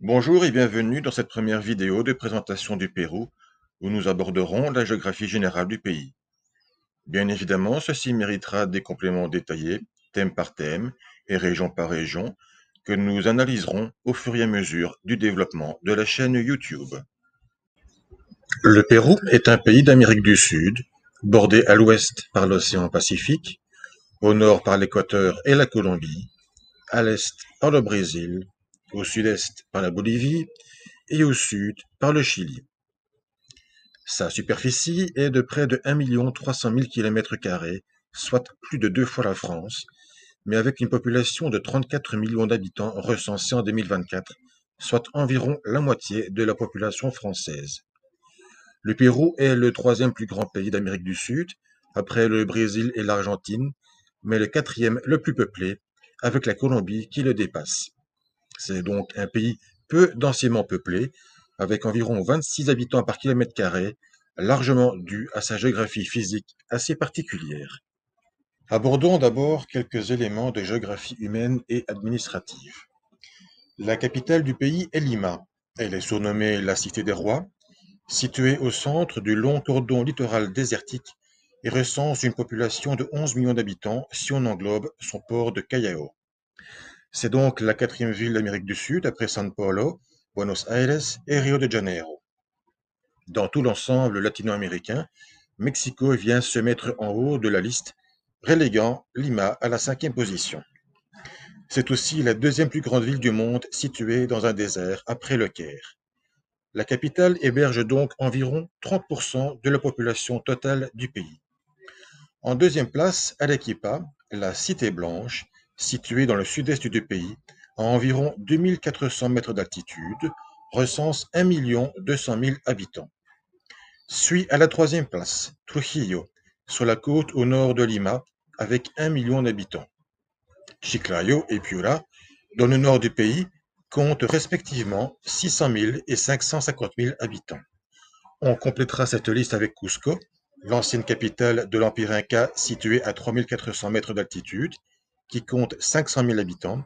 Bonjour et bienvenue dans cette première vidéo de présentation du Pérou, où nous aborderons la géographie générale du pays. Bien évidemment, ceci méritera des compléments détaillés, thème par thème et région par région, que nous analyserons au fur et à mesure du développement de la chaîne YouTube. Le Pérou est un pays d'Amérique du Sud, bordé à l'ouest par l'océan Pacifique, au nord par l'Équateur et la Colombie, à l'est par le Brésil, au sud-est par la Bolivie et au sud par le Chili. Sa superficie est de près de 1 300 000 km², soit plus de 2 fois la France, mais avec une population de 34 millions d'habitants recensés en 2024, soit environ la moitié de la population française. Le Pérou est le troisième plus grand pays d'Amérique du Sud, après le Brésil et l'Argentine, mais le quatrième le plus peuplé, avec la Colombie qui le dépasse. C'est donc un pays peu densément peuplé, avec environ 26 habitants par kilomètre carré, largement dû à sa géographie physique assez particulière. Abordons d'abord quelques éléments de géographie humaine et administrative. La capitale du pays est Lima. Elle est surnommée la Cité des Rois, située au centre du long cordon littoral désertique et recense une population de 11 millions d'habitants si on englobe son port de Callao. C'est donc la quatrième ville d'Amérique du Sud après São Paulo, Buenos Aires et Rio de Janeiro. Dans tout l'ensemble latino-américain, Mexico vient se mettre en haut de la liste, reléguant Lima à la 5e position. C'est aussi la deuxième plus grande ville du monde située dans un désert après le Caire. La capitale héberge donc environ 30% de la population totale du pays. En deuxième place, Arequipa, la Cité Blanche, située dans le sud-est du pays, à environ 2400 mètres d'altitude, recense 1 200 000 habitants. Suit à la troisième place, Trujillo, sur la côte au nord de Lima, avec 1 million d'habitants. Chiclayo et Piura, dans le nord du pays, comptent respectivement 600 000 et 550 000 habitants. On complétera cette liste avec Cusco, l'ancienne capitale de l'Empire Inca située à 3400 mètres d'altitude, qui compte 500 000 habitants,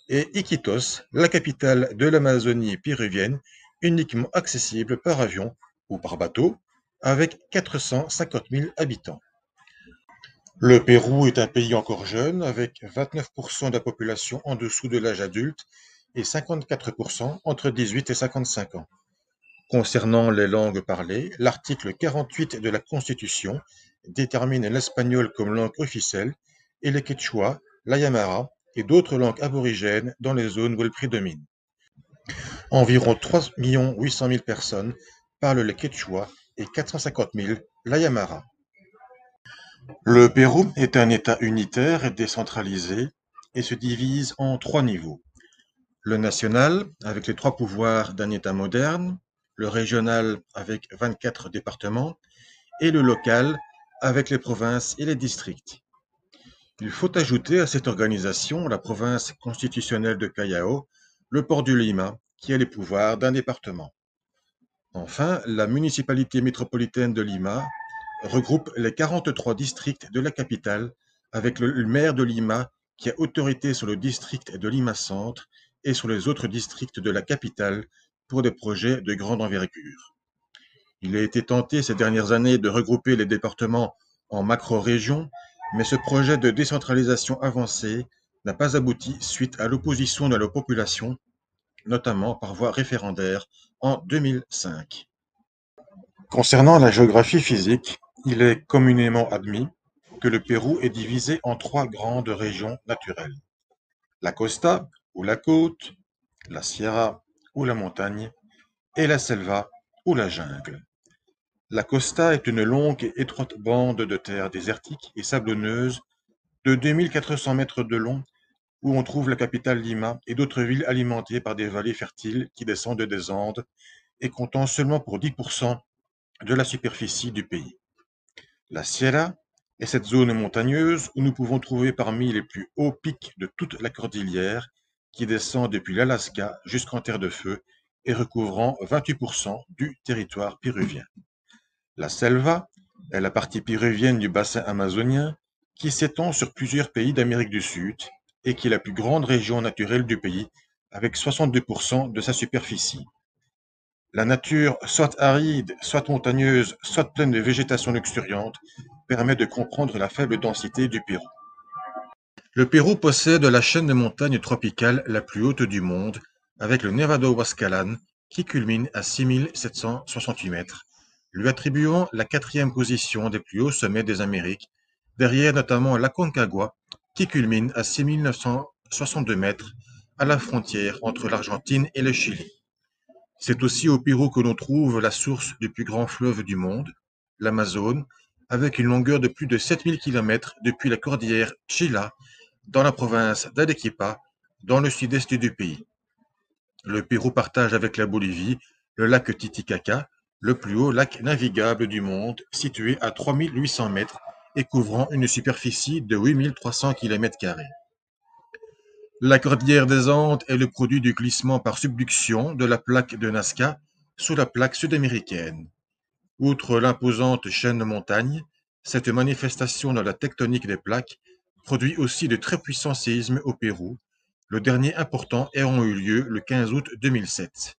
et Iquitos, la capitale de l'Amazonie péruvienne, uniquement accessible par avion ou par bateau, avec 450 000 habitants. Le Pérou est un pays encore jeune, avec 29% de la population en dessous de l'âge adulte et 54% entre 18 et 55 ans. Concernant les langues parlées, l'article 48 de la Constitution détermine l'espagnol comme langue officielle et le quechua, l'aymara et d'autres langues aborigènes dans les zones où elles prédominent. Environ 3 800 000 personnes parlent le quechua et 450 000 l'aymara. Le Pérou est un État unitaire et décentralisé et se divise en 3 niveaux. Le national, avec les 3 pouvoirs d'un État moderne, le régional avec 24 départements et le local avec les provinces et les districts. Il faut ajouter à cette organisation la province constitutionnelle de Callao, le port du Lima, qui a les pouvoirs d'un département. Enfin, la municipalité métropolitaine de Lima regroupe les 43 districts de la capitale avec le maire de Lima qui a autorité sur le district de Lima Centre et sur les autres districts de la capitale pour des projets de grande envergure. Il a été tenté ces dernières années de regrouper les départements en macro-régions, mais ce projet de décentralisation avancée n'a pas abouti suite à l'opposition de la population, notamment par voie référendaire en 2005. Concernant la géographie physique, il est communément admis que le Pérou est divisé en 3 grandes régions naturelles. La costa, ou la côte, la sierra, ou la montagne, et la selva, ou la jungle. La costa est une longue et étroite bande de terre désertique et sablonneuse de 2400 mètres de long où on trouve la capitale Lima et d'autres villes alimentées par des vallées fertiles qui descendent des Andes et comptant seulement pour 10% de la superficie du pays. La Sierra est cette zone montagneuse où nous pouvons trouver parmi les plus hauts pics de toute la cordillère qui descend depuis l'Alaska jusqu'en Terre de Feu et recouvrant 28% du territoire péruvien. La selva est la partie péruvienne du bassin amazonien qui s'étend sur plusieurs pays d'Amérique du Sud et qui est la plus grande région naturelle du pays avec 62% de sa superficie. La nature, soit aride, soit montagneuse, soit pleine de végétation luxuriante, permet de comprendre la faible densité du Pérou. Le Pérou possède la chaîne de montagnes tropicales la plus haute du monde, avec le Nevado Huascalan, qui culmine à 6768 mètres, lui attribuant la quatrième position des plus hauts sommets des Amériques, derrière notamment l'Aconcagua, qui culmine à 6962 mètres, à la frontière entre l'Argentine et le Chili. C'est aussi au Pérou que l'on trouve la source du plus grand fleuve du monde, l'Amazone, avec une longueur de plus de 7000 km depuis la cordillère Chila, dans la province d'Arequipa, dans le sud-est du pays. Le Pérou partage avec la Bolivie le lac Titicaca, le plus haut lac navigable du monde, situé à 3800 mètres et couvrant une superficie de 8300 km². La cordillère des Andes est le produit du glissement par subduction de la plaque de Nazca sous la plaque sud-américaine. Outre l'imposante chaîne de montagnes, cette manifestation dans la tectonique des plaques produit aussi de très puissants séismes au Pérou, le dernier important ayant eu lieu le 15 août 2007.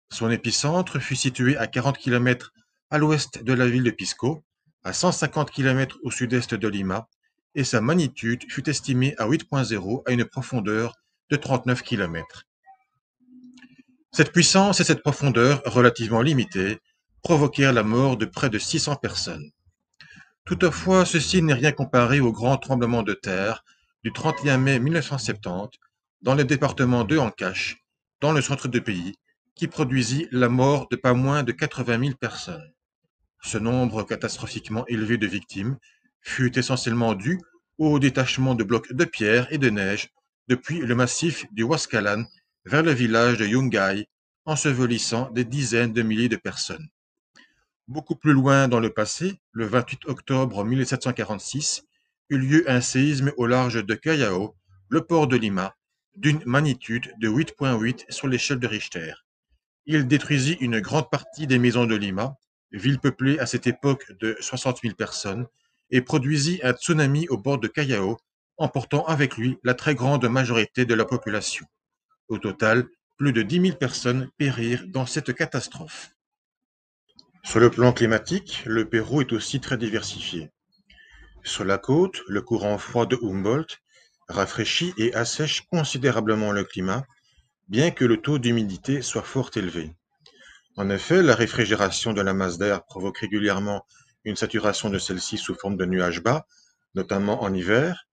Son épicentre fut situé à 40 km à l'ouest de la ville de Pisco, à 150 km au sud-est de Lima, et sa magnitude fut estimée à 8.0 à une profondeur de 39 km. Cette puissance et cette profondeur relativement limitées provoquèrent la mort de près de 600 personnes. Toutefois, ceci n'est rien comparé au grand tremblement de terre du 31 mai 1970 dans le département de Ancash, dans le centre du pays, qui produisit la mort de pas moins de 80 000 personnes. Ce nombre catastrophiquement élevé de victimes fut essentiellement dû au détachement de blocs de pierre et de neige depuis le massif du Huascalan vers le village de Yungay, ensevelissant des dizaines de milliers de personnes. Beaucoup plus loin dans le passé, le 28 octobre 1746, eut lieu un séisme au large de Callao, le port de Lima, d'une magnitude de 8.8 sur l'échelle de Richter. Il détruisit une grande partie des maisons de Lima, ville peuplée à cette époque de 60 000 personnes, et produisit un tsunami au bord de Callao, emportant avec lui la très grande majorité de la population. Au total, plus de 10 000 personnes périrent dans cette catastrophe. Sur le plan climatique, le Pérou est aussi très diversifié. Sur la côte, le courant froid de Humboldt rafraîchit et assèche considérablement le climat, bien que le taux d'humidité soit fort élevé. En effet, la réfrigération de la masse d'air provoque régulièrement une saturation de celle-ci sous forme de nuages bas, notamment en hiver,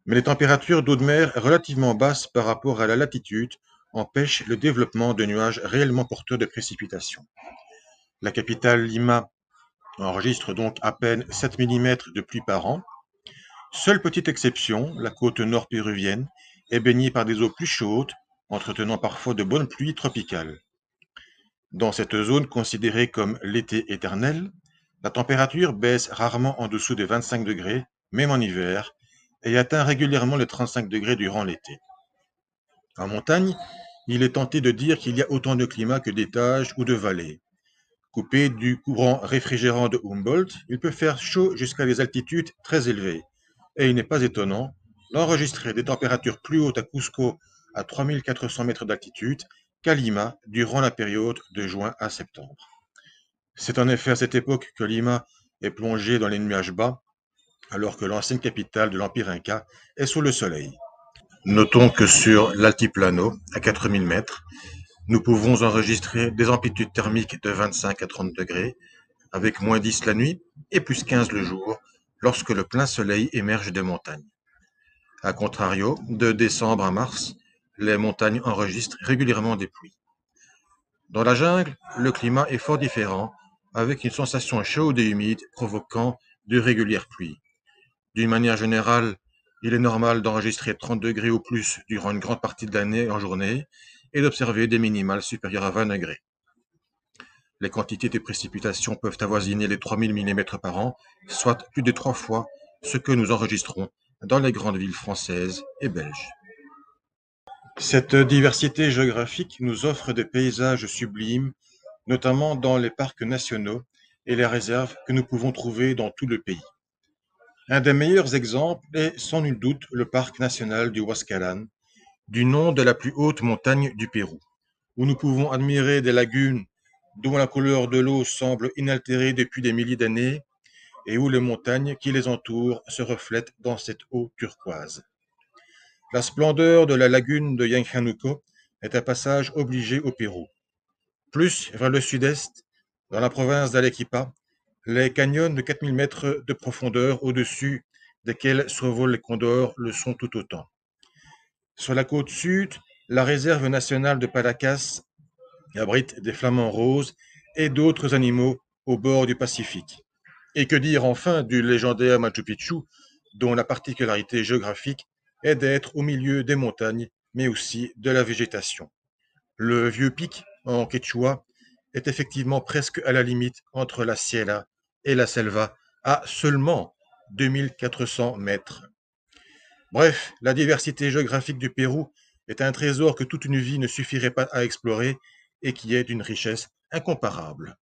mais les températures d'eau de mer relativement basses par rapport à la latitude empêchent le développement de nuages réellement porteurs de précipitations. La capitale Lima enregistre donc à peine 7 mm de pluie par an. Seule petite exception, la côte nord péruvienne est baignée par des eaux plus chaudes, entretenant parfois de bonnes pluies tropicales. Dans cette zone considérée comme l'été éternel, la température baisse rarement en dessous des 25 degrés, même en hiver, et atteint régulièrement les 35 degrés durant l'été. En montagne, il est tenté de dire qu'il y a autant de climats que d'étages ou de vallées. Coupé du courant réfrigérant de Humboldt, il peut faire chaud jusqu'à des altitudes très élevées, et il n'est pas étonnant d'enregistrer des températures plus hautes à Cusco à 3400 mètres d'altitude qu'à Lima durant la période de juin à septembre. C'est en effet à cette époque que Lima est plongée dans les nuages bas, alors que l'ancienne capitale de l'Empire Inca est sous le soleil. Notons que sur l'altiplano, à 4000 mètres, nous pouvons enregistrer des amplitudes thermiques de 25 à 30 degrés, avec moins 10 la nuit et plus 15 le jour, lorsque le plein soleil émerge des montagnes. A contrario, de décembre à mars, les montagnes enregistrent régulièrement des pluies. Dans la jungle, le climat est fort différent, avec une sensation chaude et humide provoquant de régulières pluies. D'une manière générale, il est normal d'enregistrer 30 degrés ou plus durant une grande partie de l'année en journée et d'observer des minimales supérieures à 20 degrés. Les quantités de précipitations peuvent avoisiner les 3000 mm par an, soit plus de 3 fois ce que nous enregistrons dans les grandes villes françaises et belges. Cette diversité géographique nous offre des paysages sublimes, notamment dans les parcs nationaux et les réserves que nous pouvons trouver dans tout le pays. Un des meilleurs exemples est sans nul doute le parc national du Huascalan, du nom de la plus haute montagne du Pérou, où nous pouvons admirer des lagunes dont la couleur de l'eau semble inaltérée depuis des milliers d'années et où les montagnes qui les entourent se reflètent dans cette eau turquoise. La splendeur de la lagune de Yanjanuco est un passage obligé au Pérou. Plus vers le sud-est, dans la province d'Arequipa, les canyons de 4000 mètres de profondeur au-dessus desquels survolent les condors le sont tout autant. Sur la côte sud, la réserve nationale de Paracas abrite des flamants roses et d'autres animaux au bord du Pacifique. Et que dire enfin du légendaire Machu Picchu, dont la particularité géographique est d'être au milieu des montagnes, mais aussi de la végétation. Le vieux pic, en quechua, est effectivement presque à la limite entre la Sierra et la Selva, à seulement 2400 mètres. Bref, la diversité géographique du Pérou est un trésor que toute une vie ne suffirait pas à explorer et qui est d'une richesse incomparable.